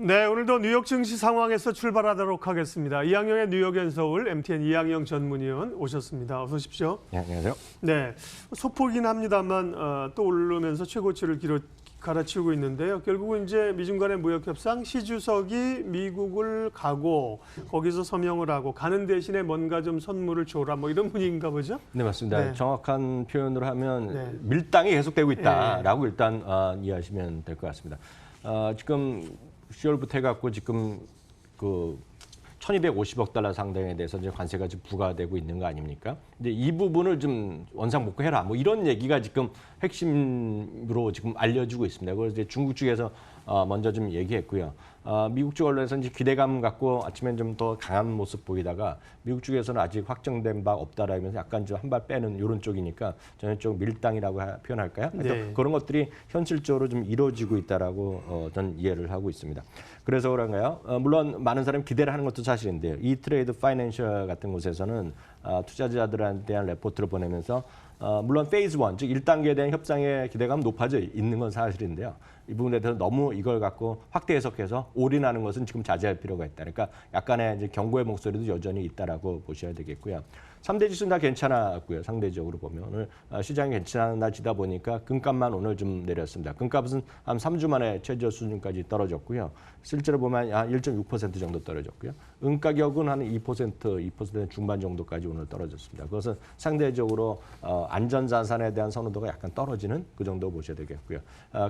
네, 오늘도 뉴욕 증시 상황에서 출발하도록 하겠습니다. 이항영의 뉴욕 앤 서울 MTN 이항영 전문위원 오셨습니다. 어서 오십시오. 네, 안녕하세요. 네, 소폭이긴 합니다만 또 오르면서 최고치를 갈아치우고 있는데요. 결국은 이제 미중 간의 무역 협상 시 주석이 미국을 가고 거기서 서명을 하고 가는 대신에 뭔가 좀 선물을 줘라 뭐 이런 분위기인가 보죠? 네, 맞습니다. 네. 정확한 표현으로 하면 네. 밀당이 계속되고 있다라고 일단 이해하시면 될 것 같습니다. 지금 10월부터 해갖고 지금 그 1,250억 달러 상당에 대해서 이제 관세가 지금 부과되고 있는 거 아닙니까? 근데 이 부분을 좀 원상복구해라. 뭐 이런 얘기가 지금 핵심으로 지금 알려지고 있습니다. 그래서 이제 중국 측에서 먼저 좀 얘기했고요. 미국 쪽 언론에서 이제 기대감 갖고 아침엔 좀 더 강한 모습 보이다가 미국 쪽에서는 아직 확정된 바 없다라면서 약간 좀 한 발 빼는 이런 쪽이니까 전형적 밀당이라고 표현할까요? 네. 그런 것들이 현실적으로 좀 이루어지고 있다라고 저는 이해를 하고 있습니다. 그래서 그런가요? 물론 많은 사람이 기대를 하는 것도 사실인데요. 이 트레이드 파이낸셜 같은 곳에서는 투자자들한테 대한 레포트를 보내면서 물론 페이즈 1, 즉 1단계에 대한 협상의 기대감 높아져 있는 건 사실인데요. 이 부분에 대해서 너무 이걸 갖고 확대 해석해서 올인하는 것은 지금 자제할 필요가 있다. 그러니까 약간의 이제 경고의 목소리도 여전히 있다라고 보셔야 되겠고요. 3대 지수는 다 괜찮았고요. 상대적으로 보면 오늘 시장이 괜찮아지다 보니까 금값만 오늘 좀 내렸습니다. 금값은 한 3주 만에 최저 수준까지 떨어졌고요. 실제로 보면 한 1.6% 정도 떨어졌고요. 은가격은 한 2% 중반 정도까지 오늘 떨어졌습니다. 그것은 상대적으로 안전자산에 대한 선호도가 약간 떨어지는 그 정도 보셔야 되겠고요.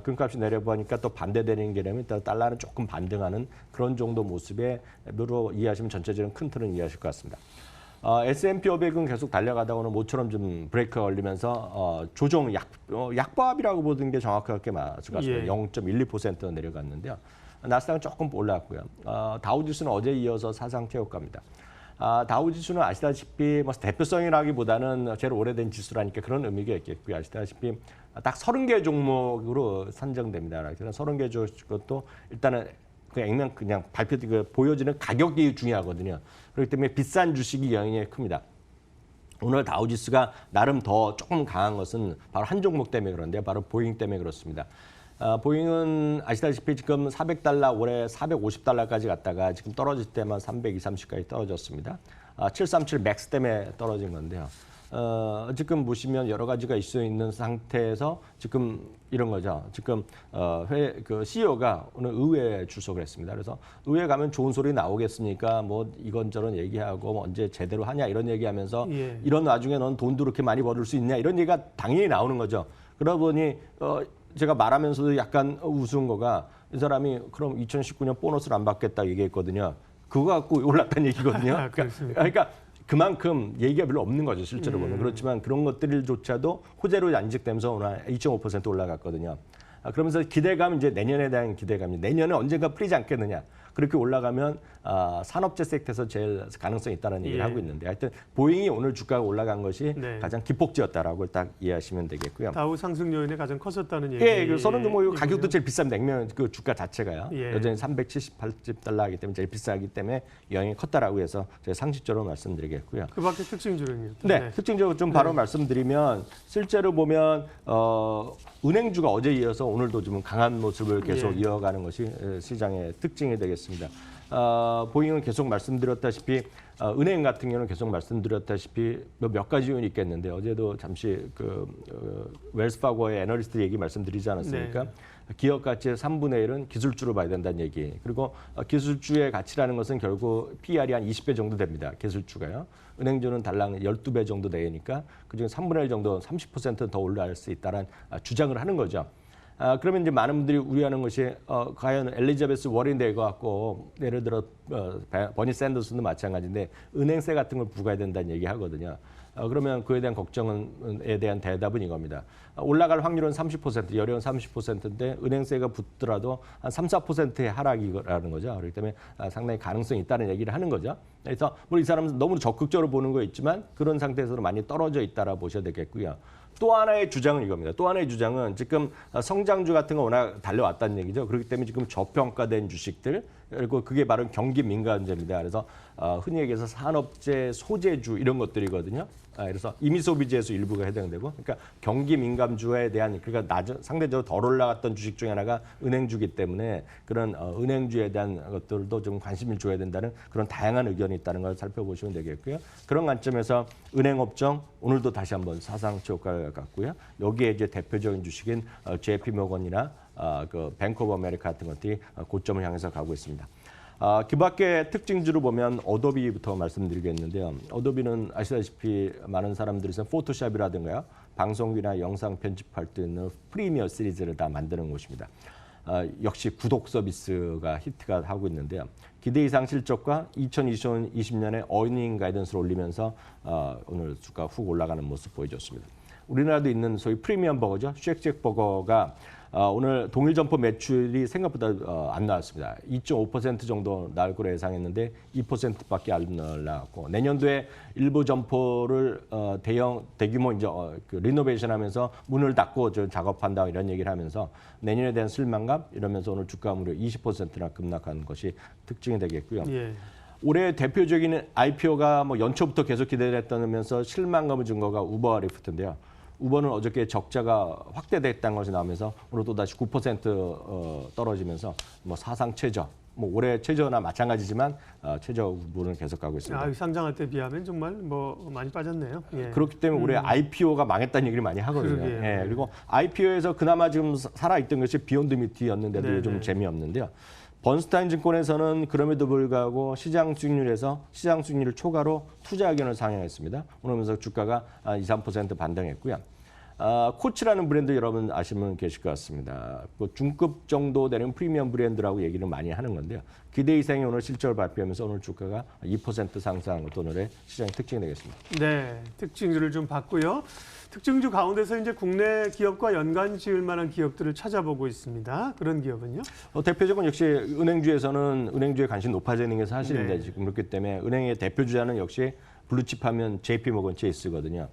금값이 내려보니까 또 반대되는 개념이 달러는 조금 반등하는 그런 정도 모습으로 이해하시면 전체적인 큰 틀은 이해하실 것 같습니다. S&P 500은 계속 달려가다 오늘 모처럼 좀 브레이크가 걸리면서 조정 약보합이라고 보는 게 정확하게 맞을 것 같습니다. 예. 0.12% 내려갔는데요. 나스닥은 조금 올랐고요. 다우지수는 어제 이어서 사상 최고가입니다. 다우지수는 아시다시피 뭐 대표성이라기보다는 제일 오래된 지수라니까 그런 의미가 있겠고요. 아시다시피 딱 30개 종목으로 산정됩니다. 그래서 30개 종목도 일단은 그냥 보여지는 가격이 중요하거든요. 그렇기 때문에 비싼 주식이 영향이 큽니다. 오늘 다우지수가 나름 더 조금 강한 것은 바로 한 종목 때문에 그런데요. 바로 보잉 때문에 그렇습니다. 보잉은 아시다시피 지금 400달러 올해 450달러까지 갔다가 지금 떨어질 때만 320, 30까지 떨어졌습니다. 737 맥스 때문에 떨어진 건데요. 지금 보시면 여러 가지가 있어 있는 상태에서 지금 이런 거죠. 지금 그 CEO가 오늘 의회에 출석을 했습니다. 그래서 의회 가면 좋은 소리 나오겠습니까? 뭐 이건저런 얘기하고 뭐 언제 제대로 하냐 이런 얘기하면서 예. 이런 와중에 넌 돈도 그렇게 많이 벌을 수 있냐 이런 얘기가 당연히 나오는 거죠. 그러다 보니 제가 말하면서도 약간 우스운 거가 이 사람이 그럼 2019년 보너스를 안 받겠다 얘기했거든요. 그거 갖고 올랐다는 얘기거든요. 그러니까 그만큼 얘기가 별로 없는 거죠, 실제로 보면. 그렇지만 그런 것들조차도 호재로 인식되면서 오늘 2.5% 올라갔거든요. 그러면서 기대감, 이제 내년에 대한 기대감이 내년에 언젠가 풀리지 않겠느냐. 그렇게 올라가면 산업재 섹터에서 제일 가능성이 있다는 얘기를 하고 있는데 하여튼 보잉이 오늘 주가가 올라간 것이 가장 기폭제였다라고 딱 이해하시면 되겠고요. 다우 상승 요인이 가장 컸었다는 얘기. 예, 서른 종목 가격도 제일 비싼 냉면 그 주가 자체가요. 예. 여전히 378달러이기 때문에 제일 비싸기 때문에 영향이 컸다라고 해서 제가 상식적으로 말씀드리겠고요. 그 밖에 특징주는요? 네, 특징적으로 좀 바로 말씀드리면 실제로 보면 은행주가 어제 이어서 오늘도 좀 강한 모습을 계속 이어가는 것이 시장의 특징이 되겠습니다. 보잉은 계속 말씀드렸다시피 은행 같은 경우는 계속 말씀드렸다시피 몇 가지 요인이 있겠는데 어제도 잠시 웰스파고의 애널리스트 얘기 말씀드리지 않았습니까? 네. 기업 가치의 3분의 1은 기술주로 봐야 된다는 얘기. 그리고 기술주의 가치라는 것은 결국 PR이 한 20배 정도 됩니다. 기술주가요. 은행주는 달랑 12배 정도 되니까 그중에 3분의 1 정도 30% 더 올라갈 수 있다는 주장을 하는 거죠. 그러면 이제 많은 분들이 우려하는 것이 과연 엘리자베스 워렌이 것 같고 예를 들어 버니 샌더스도 마찬가지인데 은행세 같은 걸 부과해야 된다는 얘기 하거든요. 그러면 그에 대한 걱정에 대한 대답은 이겁니다. 올라갈 확률은 30%, 여력은 30%인데 은행세가 붙더라도 한 3, 4%의 하락이라는 거죠. 그렇기 때문에 상당히 가능성이 있다는 얘기를 하는 거죠. 그래서 이 사람은 너무 적극적으로 보는 거 있지만 그런 상태에서는 많이 떨어져 있다라 보셔야 되겠고요. 또 하나의 주장은 이겁니다. 또 하나의 주장은 지금 성장주 같은 거 워낙 달려왔다는 얘기죠. 그렇기 때문에 지금 저평가된 주식들, 그리고 그게 바로 경기 민감주입니다. 그래서 흔히 얘기해서 산업재, 소재주 이런 것들이거든요. 그래서 임의 소비재에서 일부가 해당되고, 그러니까 경기 민감주에 대한 그러니까 상대적으로 덜 올라갔던 주식 중에 하나가 은행주기 때문에 그런 은행주에 대한 것들도 좀 관심을 줘야 된다는 그런 다양한 의견이 있다는 걸 살펴보시면 되겠고요. 그런 관점에서 은행업종 오늘도 다시 한번 사상 최고가를 갔고요. 여기에 이제 대표적인 주식인 JP 모건이나 그 뱅크 오브 아메리카 같은 것들이 고점을 향해서 가고 있습니다. 그 밖에 특징주로 보면 어도비부터 말씀드리겠는데요. 어도비는 아시다시피 많은 사람들이 포토샵이라든가요, 방송이나 영상 편집할 때 있는 프리미어 시리즈를 다 만드는 곳입니다. 역시 구독 서비스가 히트가 하고 있는데요. 기대 이상 실적과 2020년에 어닝 가이던스를 올리면서 오늘 주가 훅 올라가는 모습 보여줬습니다. 우리나라도 있는 소위 프리미엄 버거죠. 쉑쉑 버거가 오늘 동일 점포 매출이 생각보다 안 나왔습니다. 2.5% 정도 나올 거로 예상했는데 2%밖에 안 나왔고, 내년도에 일부 점포를 대규모 이제 그 리노베이션하면서 문을 닫고 작업한다 이런 얘기를 하면서 내년에 대한 실망감 이러면서 오늘 주가 무려 20%나 급락한 것이 특징이 되겠고요. 예. 올해 대표적인 IPO가 뭐 연초부터 계속 기대했다면서 실망감을 준 거가 우버와 리프트인데요. 우버는 어저께 적자가 확대됐다는 것이 나오면서 오늘 또 다시 9% 떨어지면서 뭐 사상 최저, 뭐 올해 최저나 마찬가지지만 최저 부분을 계속 가고 있습니다. 상장할 때 비하면 정말 뭐 많이 빠졌네요. 예. 그렇기 때문에 올해 IPO가 망했다는 얘기를 많이 하거든요. 예, 그리고 IPO에서 그나마 지금 살아있던 것이 비욘드 미트였는데도 네네. 요즘 재미없는데요. 번스타인 증권에서는 그럼에도 불구하고 시장 수익률을 초과로 투자 의견을 상향했습니다. 오늘면서 주가가 2~3% 반등했고요. 코치라는 브랜드 여러분 아시면 계실 것 같습니다. 그 중급 정도 되는 프리미엄 브랜드라고 얘기를 많이 하는 건데요. 기대 이상의 오늘 실적을 발표하면서 오늘 주가가 2% 상승한 것도 오늘의 시장의 특징이 되겠습니다. 네, 특징주를 좀 봤고요. 특징주 가운데서 이제 국내 기업과 연관 지을 만한 기업들을 찾아보고 있습니다. 그런 기업은요? 대표적인 역시 은행주에서는 은행주에 관심이 높아지는 게 사실인데 네. 지금 그렇기 때문에 은행의 대표주자는 역시 블루칩하면 JP 모건 체이스거든요.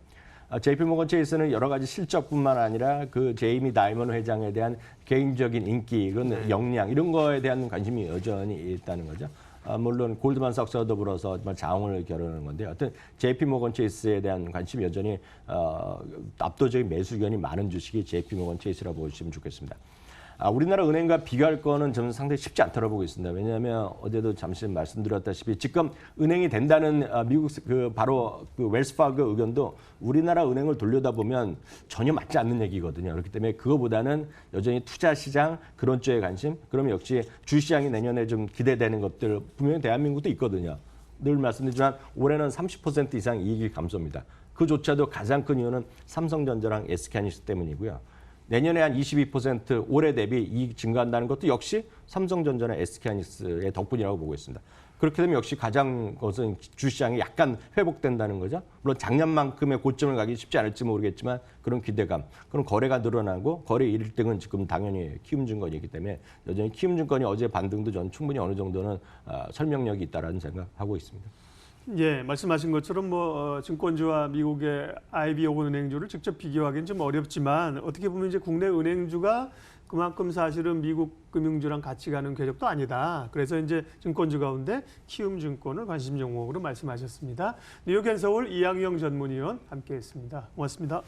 JP 모건 체이스는 여러 가지 실적뿐만 아니라 그 제이미 다이먼 회장에 대한 개인적인 인기, 그런 역량 이런 거에 대한 관심이 여전히 있다는 거죠. 물론 골드만삭스와 더불어서 정말 자웅을 겨루는 건데, 하여튼 JP 모건 체이스에 대한 관심이 여전히 압도적인 매수 의견이 많은 주식이 JP 모건 체이스라고 보시면 좋겠습니다. 우리나라 은행과 비교할 거는 저는 상당히 쉽지 않다고 보고 있습니다. 왜냐하면 어제도 잠시 말씀드렸다시피 지금 은행이 된다는 미국 바로 그 웰스파그 의견도 우리나라 은행을 돌려다보면 전혀 맞지 않는 얘기거든요. 그렇기 때문에 그거보다는 여전히 투자 시장 그런 쪽에 관심, 그러면 역시 주시장이 내년에 좀 기대되는 것들 분명히 대한민국도 있거든요. 늘 말씀드리지만 올해는 30% 이상 이익이 감소입니다. 그조차도 가장 큰 이유는 삼성전자랑 SK하이닉스 때문이고요. 내년에 한 22% 올해 대비 이익 증가한다는 것도 역시 삼성전자나 SK하이닉스의 덕분이라고 보고 있습니다. 그렇게 되면 역시 가장 것은 주시장이 약간 회복된다는 거죠. 물론 작년만큼의 고점을 가기 쉽지 않을지 모르겠지만 그런 기대감, 그런 거래가 늘어나고 거래 1등은 지금 당연히 키움증권이기 때문에 여전히 키움증권이 어제 반등도 전 충분히 어느 정도는 설명력이 있다라는 생각하고 있습니다. 예, 말씀하신 것처럼 증권주와 미국의 IB 오븐 은행주를 직접 비교하기는 좀 어렵지만 어떻게 보면 이제 국내 은행주가 그만큼 사실은 미국 금융주랑 같이 가는 궤적도 아니다. 그래서 이제 증권주 가운데 키움증권을 관심 종목으로 말씀하셨습니다. 뉴욕앤서울 이양영 전문위원 함께했습니다. 고맙습니다.